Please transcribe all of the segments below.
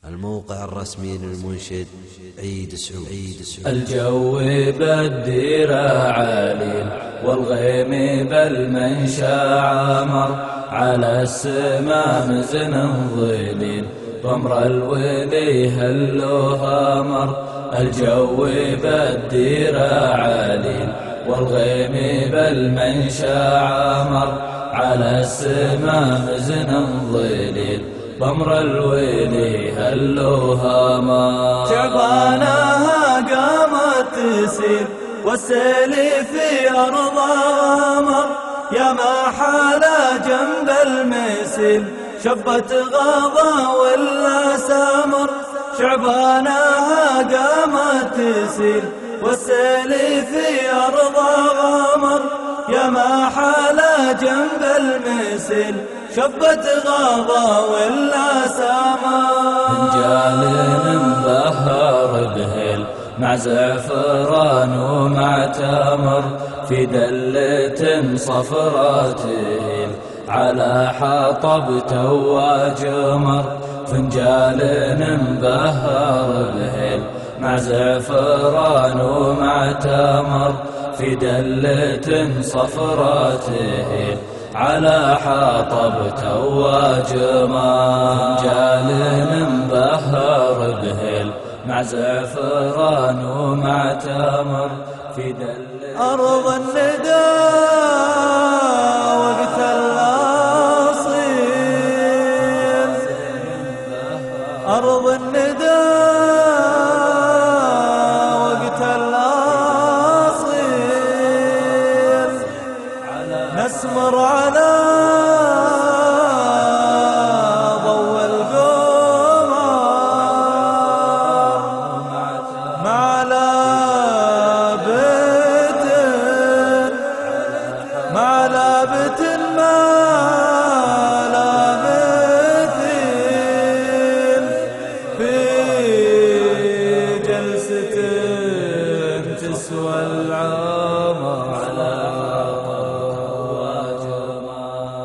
الموقع الرسمي للمنشد عيد سعود. الجو بالديرة عالي والغيم بالمنشا عمر، على السما مزن ظليل طمر الولي هلوها مر. الجو بالديرة عالي والغيم بالمنشا عمر، على السما مزن ظليل طمر الويلي هلوها مر. تعبانها قامت تسير والسيل في أرضها مر، يا ما حالا جنب المسيل شبت غضا ولا سمر. شعبانها قامت تسير والسيل في أرضها مر، يا ما حالا جنب المسيل شبت غضا ولا سمر. فنجال مبهر بهيل مع زعفران ومع تمر، في دلة صفرا تهيل على حطب تواج مر. فنجال مبهر بهيل مع زعفران ومع تمر، في دلة صفرا تهيل على حطب تواج مر. فنجال مبهر بهيل مع زعفران ومع تمر، في دلة أرض الندى وقت الأصيل، أرض الندى وقت الأصيل، نسمر على ضوء القمر، مع لابت ما لا مثيل، في جلسة تسوى العمر.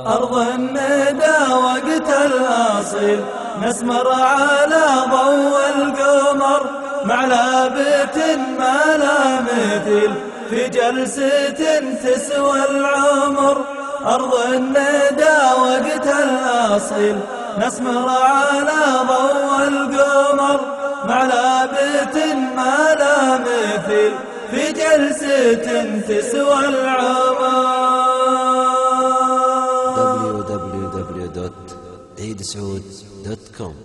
أرض الندى وقت الأصيل، نسمر على ضوء القمر، مع لابت ما لا مثيل، في جلسة تسوى العمر. أرض الندى وقت الأصيل، نسمر على ضوء القمر، مع لابت ما لا مثيل، في جلسة تسوى العمر. www.عيدسعود.com